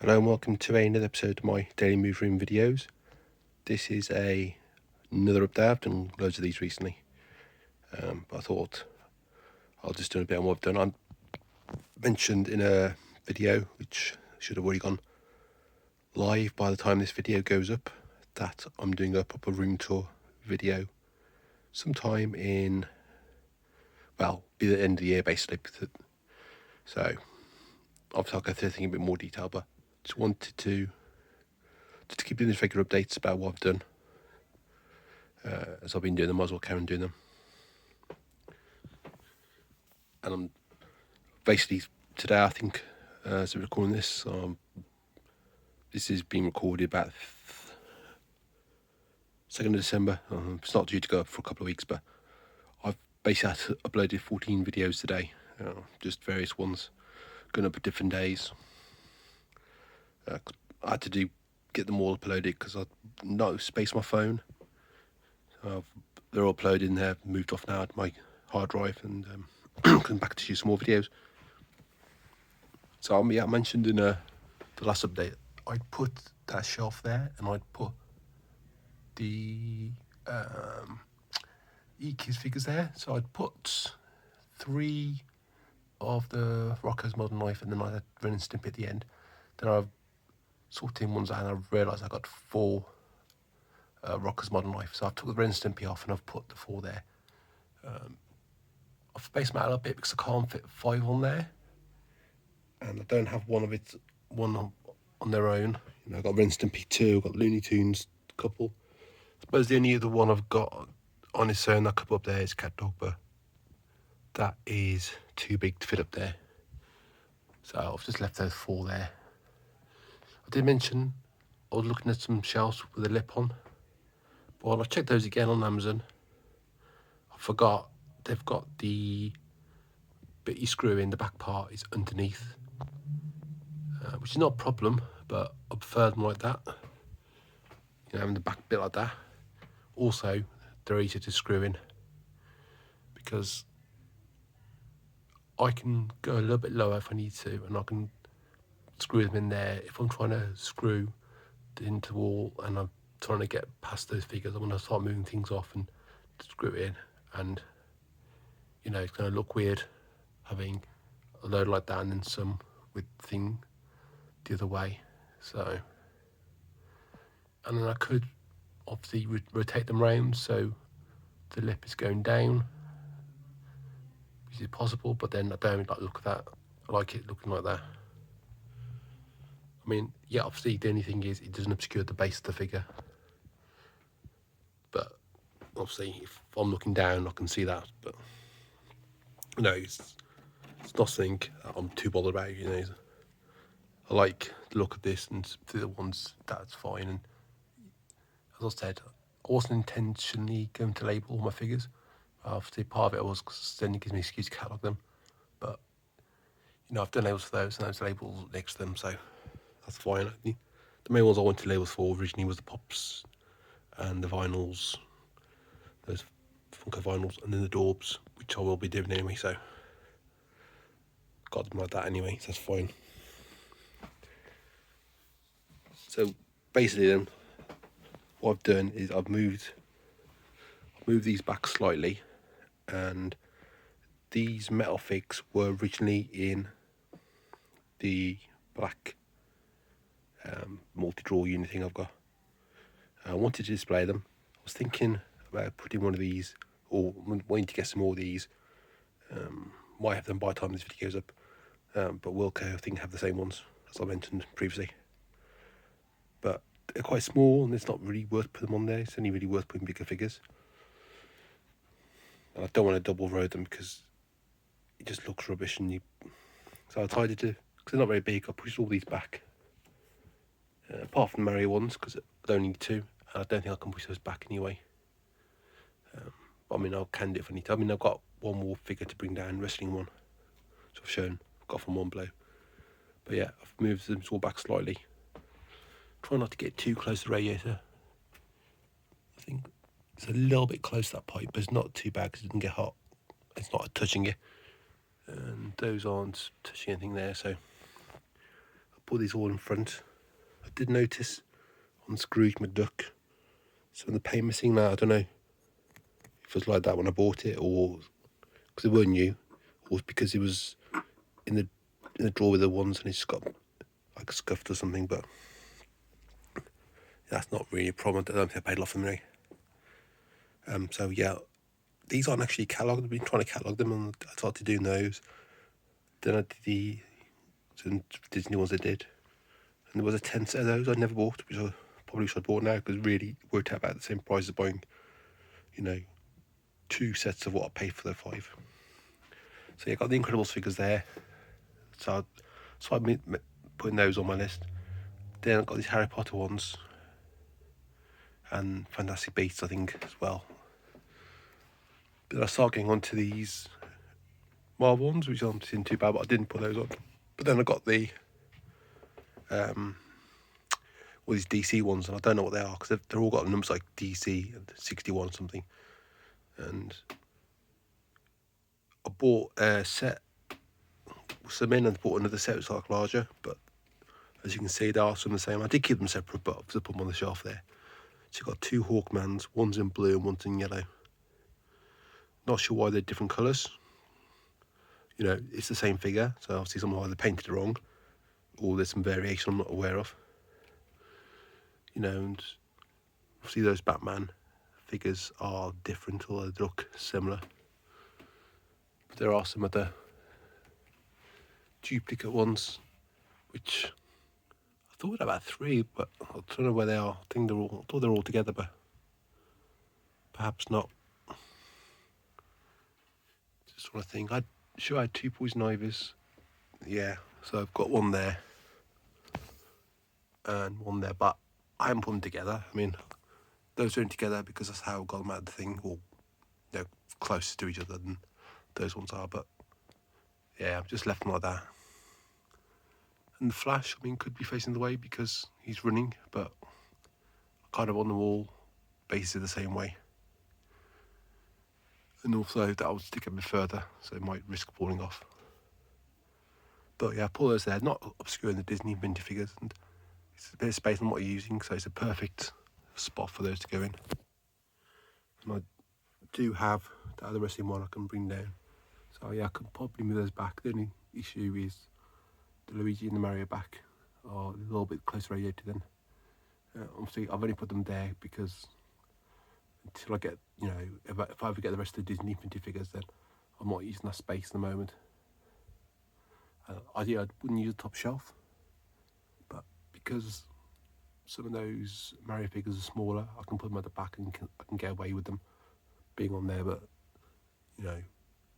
Hello and welcome to another episode of my daily move room videos. This is another update. I've done loads of these recently, but I thought I'll just do a bit on what I've done. I mentioned in a video, which should have already gone live by the time this video goes up, that I'm doing a proper room tour video sometime in, well, be the end of the year basically. So obviously I'll go through everything in a bit more detail, but just wanted to keep doing these regular updates about what I've done. As I've been doing them, I might as well carry on doing them. And I'm basically today, I think, as I'm recording this, this is being recorded about 2nd of December. It's not due to go up for a couple of weeks, but I've basically uploaded 14 videos today, just various ones, going up at different days. I had to get them all uploaded because I no space on my phone. They're all uploaded and they're moved off now to my hard drive, and come back to shoot some more videos. So I mentioned in the last update, I'd put that shelf there and I'd put the E-Kids figures there. So I'd put 3 of the Rocko's Modern Life and then I had Ren and Stimpy at the end. Then I've sorted in ones out and I realised I got 4 Rocko's Modern Life. So I've took the Ren and Stimpy off and I've put the 4 there. I've spaced them out a little bit because I can't fit 5 on there. And I don't have one on their own. You know, I've got Ren and Stimpy 2, I've got Looney Tunes couple. I suppose the only other one I've got on its own, that couple up there, is Cat Dog, but that is too big to fit up there. So I've just left those 4 there. I did mention I was looking at some shelves with a lip on. But when I checked those again on Amazon, I forgot they've got the bit you screw in, the back part is underneath, which is not a problem, but I prefer them like that. You know, having the back bit like that. Also, they're easier to screw in because I can go a little bit lower if I need to, and I can screw them in there. If I'm trying to screw into the wall and I'm trying to get past those figures, I'm going to start moving things off and screw it in, and you know, it's going to look weird having a load like that and then some with the thing the other way. So, and then I could obviously rotate them round so the lip is going down, which is possible, but then I don't like look at that. I like it looking like that. I mean, yeah, obviously the only thing is it doesn't obscure the base of the figure, but obviously if I'm looking down I can see that, but no, it's nothing I'm too bothered about, you know. I like the look of this, and the other ones, that's fine. And as I said, I wasn't intentionally going to label all my figures. Obviously, part of it was because then it gives me an excuse to catalog them. But, you know, I've done labels for those and those labels next to them, so that's fine. The main ones I wanted labels for originally was the Pops and the vinyls, those Funko vinyls, and then the Dorbs, which I will be doing anyway, so got them like that anyway, so that's fine. So basically then, what I've done is I've moved these back slightly, and these metal figs were originally in the black multi-draw unit thing I've got. I wanted to display them. I was thinking about putting one of these, or wanting to get some more of these. Might have them by the time this video goes up, but Wilco I think have the same ones as I mentioned previously. But they're quite small and it's not really worth putting them on there. It's only really worth putting bigger figures. And I don't want to double row them because it just looks rubbish. So I decided to, because they're not very big, I pushed all these back. Apart from the Mario ones, because I don't need 2, and I don't think I can push those back anyway. I mean, I can do it if I need to. I mean, I've got one more figure to bring down, wrestling one, so I've shown, I've got from one blow. But yeah, I've moved them all back slightly. Try not to get too close to the radiator. I think it's a little bit close to that pipe, but it's not too bad because it doesn't get hot. It's not touching it. And those aren't touching anything there, so I put these all in front. I did notice on Scrooge McDuck some of the paint missing now. I don't know if it was like that when I bought it, or because they weren't new, or because it was in the drawer with the ones and it's got like scuffed or something. But that's not really a problem. I don't think I paid a lot for them anyway. So yeah, these aren't actually catalogued. I've been trying to catalogue them, and I started doing those. Then I did some Disney ones I did, and there was a 10 set of those I never bought, which I probably should have bought now, because really it worked out about the same price as buying, 2 sets of what I paid for the 5. So yeah, I got the Incredibles figures there. So I've been putting those on my list. Then I've got these Harry Potter ones and Fantastic Beasts, I think, as well. But I started getting onto these Marvel ones, which aren't seem too bad, but I didn't put those on. But then I got the all these DC ones, and I don't know what they are, because they're all got numbers like DC and 61 or something. And I bought a set, some in, and bought another set which was like larger, but as you can see, they are some of the same. I did keep them separate, but I've put them on the shelf there. So you've got 2 Hawkmans, one's in blue and one's in yellow. Not sure why they're different colours. It's the same figure, so obviously someone either painted it wrong, or there's some variation I'm not aware of. And obviously those Batman figures are different, although they look similar. But there are some other duplicate ones, which I thought about 3, but I don't know where they are. I thought they're all together, but perhaps not. Just want to think. I had 2 Poison Ivys. Yeah, so I've got one there and one there, but I haven't put them together. I mean, those are in together because that's how I got them out of the thing, or closer to each other than those ones are. But yeah, I've just left them like that. And the Flash, could be facing the way because he's running, but I kind of want them all basically the same way. And also that will stick a bit further, so it might risk falling off. But yeah, I put those there, not obscuring the Disney minifigures, and it's a bit of space on what you're using, so it's a perfect spot for those to go in. And I do have the other wrestling one I can bring down, so yeah, I can probably move those back. The only issue is the Luigi and the Mario back are a little bit closer radiated then. Obviously I've only put them there because until I get, if I ever get the rest of the Disney minifigures, then I'm not using that space at the moment. I wouldn't use the top shelf, but because some of those Mario figures are smaller, I can put them at the back and I can get away with them being on there. But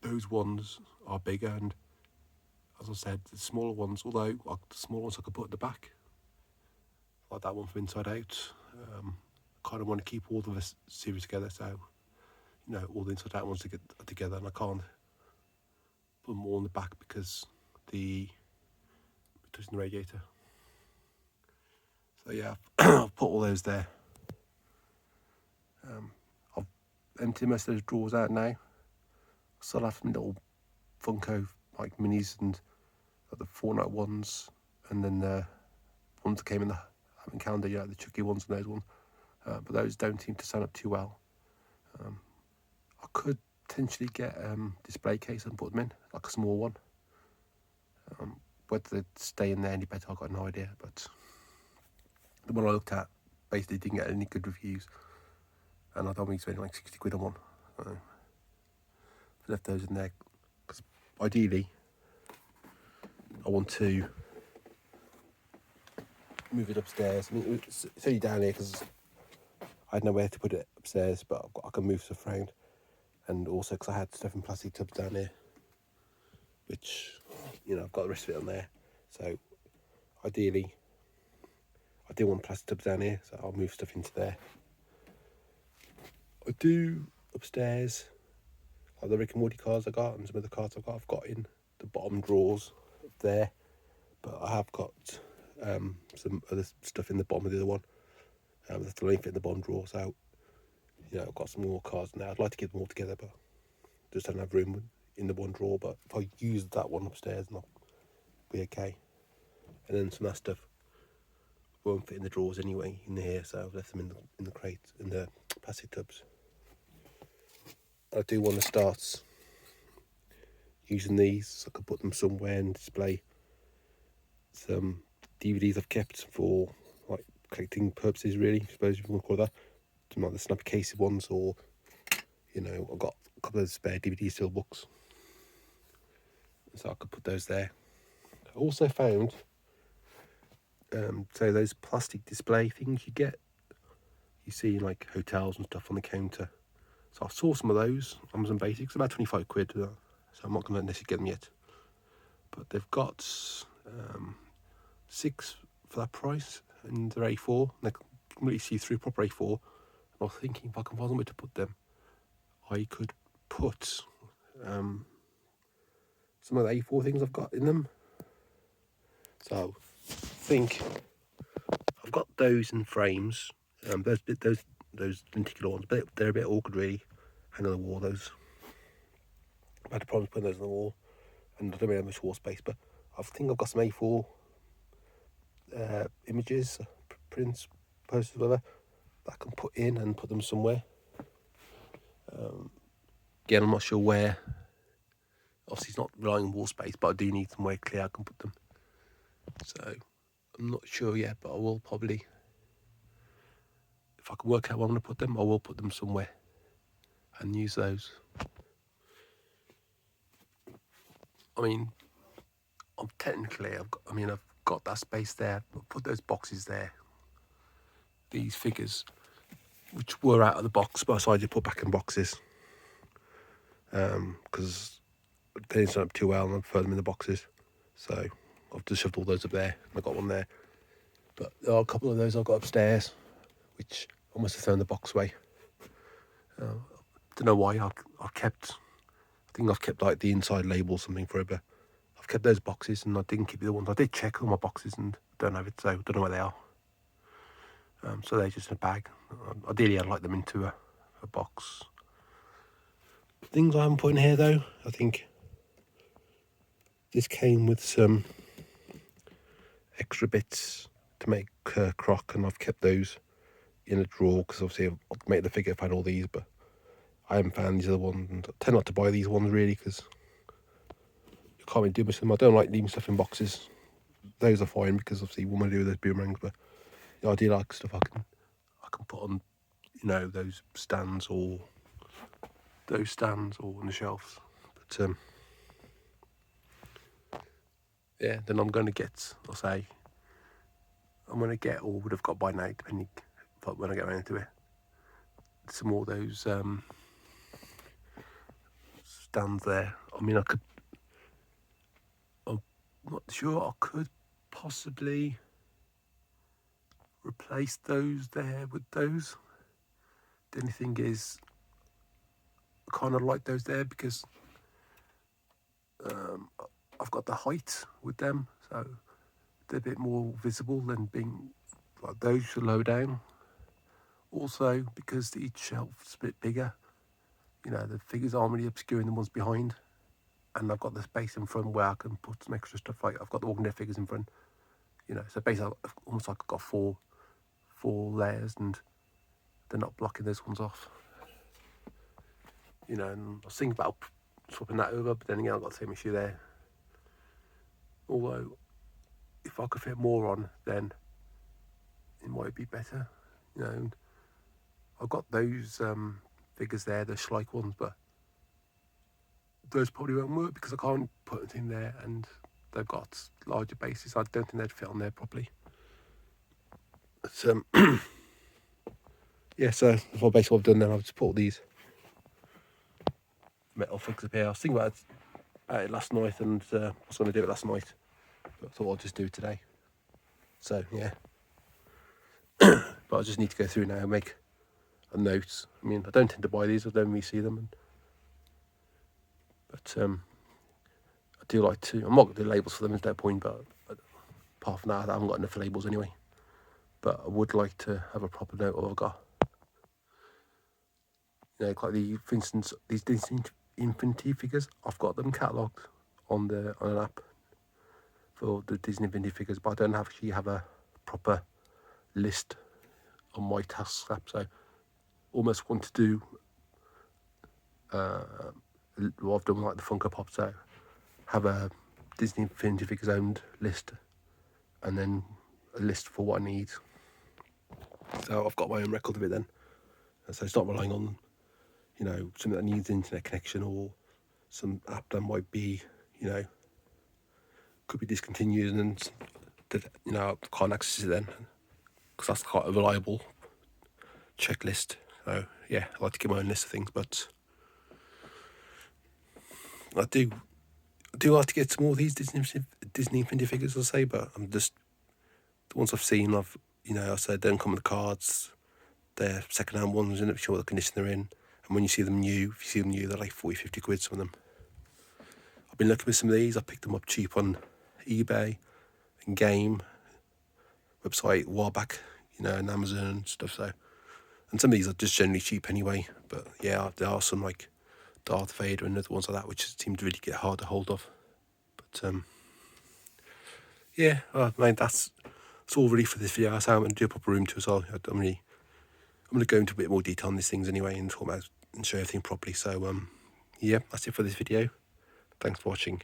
those ones are bigger, and as I said, the smaller ones, although the smaller ones I could put at the back, like that one from Inside Out. I kind of want to keep all the series together, so all the Inside Out ones to get together, and I can't put them all on the back because the touching the radiator. So yeah, I've put all those there. I've emptied most of those drawers out now. I still have some little Funko like minis and like the Fortnite ones, and then the ones that came in the Advent calendar, the Chucky ones and those ones. But those don't seem to stand up too well. I could potentially get a display case and put them in, like a small one. Whether they'd stay in there any better, I've got no idea. But the one I looked at basically didn't get any good reviews, and I don't think spending like 60 quid on one. I left those in there because ideally I want to move it upstairs. It's only down here because I had nowhere to put it upstairs, but I can move stuff around. And also because I had stuff in plastic tubs down here, which, I've got the rest of it on there. So ideally, I do want plastic tubs down here, so I'll move stuff into there. I do upstairs, like the Rick and Morty cards I got, and some of the cards I've got in the bottom drawers up there. But I have got some other stuff in the bottom of the other one. That's the only fit in the bottom drawer, so I've got some more cards now. I'd like to keep them all together, but just don't have room in the one drawer. But if I use that one upstairs, then I'll be okay. and then some of that stuff won't fit in the drawers anyway in here, so I've left them in the crate, in the plastic tubs. I do want to start using these so I can put them somewhere and display some DVDs I've kept for like collecting purposes, really, I suppose you want to call that. Some like the snappy case ones, or you know, I've got a couple of spare DVD steelbooks, so I could put those there. I also found so those plastic display things you see in like hotels and stuff on the counter. So I saw some of those Amazon Basics, about 25 quid, so I'm not going to necessarily get them yet. But they've got 6 for that price, and they're A4. They can really see through proper A4. And I was thinking if I can find somewhere to put them, I could put some of the A4 things I've got in them. So I think I've got those in frames. Those lenticular ones, but they're a bit awkward really. Hang on the wall, those. I had a problem putting those on the wall, and I don't really have much wall space. But I think I've got some A4 images, prints, posters, whatever, that I can put in and put them somewhere. Again, I'm not sure where. Obviously, it's not relying on wall space, but I do need somewhere clear I can put them. So I'm not sure yet, but I will probably, if I can work out where I'm going to put them, I will put them somewhere and use those. I mean, I've got that space there. I've put those boxes there. These figures, which were out of the box, but I decided to put back in boxes because they didn't turn up too well, and I prefer them in the boxes. So I've just shoved all those up there, and I got one there. But there are a couple of those I've got upstairs, which I must have thrown the box away. Don't know why. I've kept like the inside label or something forever. I've kept those boxes, and I didn't keep the ones. I did check all my boxes and don't have it, so I don't know where they are. So they're just in a bag. Ideally, I'd like them into a box. Things I haven't put in here though, I think this came with some extra bits to make crock, and I've kept those in a drawer because obviously I've made the figure, I've had all these, but I haven't found these other ones, and I tend not to buy these ones really because you can't really do much with them. I don't like leaving stuff in boxes. Those are fine because obviously what am I do with those boomerangs, but I do like stuff I can put on, you know, those stands or on the shelves. But yeah, then I'm going to get, or would have got by now, depending when I get around to it, some more of those stands there. I mean, I'm not sure, I could possibly replace those there with those. The only thing is, I kind of like those there because I've got the height with them, so they're a bit more visible than being like those are low down. Also, because each shelf's a bit bigger, you know, the figures aren't really obscuring the ones behind, and I've got the space in front where I can put some extra stuff. Like I've got the Walking Dead figures in front, you know, so basically almost like I've got four layers, and they're not blocking those ones off. You know, and I was thinking about swapping that over, but then again I've got the same issue there. Although, if I could fit more on, then it might be better, you know. And I've got those figures there, the Schleich ones, but those probably won't work because I can't put it in there, and they've got larger bases. I don't think they'd fit on there properly. But, yeah, so that's basically what I've done then. I've just put all these metal figures up here. I was thinking about it last night, and I was going to do it last night, but I thought I'll just do it today. So, yeah. But I just need to go through now and make a note. I mean, I don't tend to buy these, I don't really see them. But I do like to, I'm not going to do labels for them, there's no point, but apart from that, I haven't got enough labels anyway. But I would like to have a proper note of what I've got. You know, like for instance, these Infinity figures, I've got them catalogued on an app. for the Disney Infinity figures, but I don't actually have a proper list on my tasks app, so almost want to do what I've done with like the Funko Pop, so have a Disney Infinity figures owned list and then a list for what I need. So I've got my own record of it then. So it's not relying on, you know, something that needs internet connection or some app that might be, you know, could be discontinued and, you know, I can't access it then, because that's quite a reliable checklist. So yeah, I like to get my own list of things, but I do like to get some more of these Disney Infinity figures, I'll say, but I'm just, the ones I've seen, you know, I said, don't come with the cards. They're second-hand ones, you're not sure what the condition they're in. And when you see them new, if you see them new, they're like 40, 50 quid, some of them. I've been looking with some of these. I picked them up cheap on eBay and Game website a while back, you know, and Amazon and stuff. So, and some of these are just generally cheap anyway. But yeah, there are some like Darth Vader and other ones like that, which seem to really get hard to hold of. But yeah, that's all really for this video. So I'm going to do a proper room tour as well. I'm going to go into a bit more detail on these things anyway and talk about and show everything properly. So yeah, that's it for this video. Thanks for watching.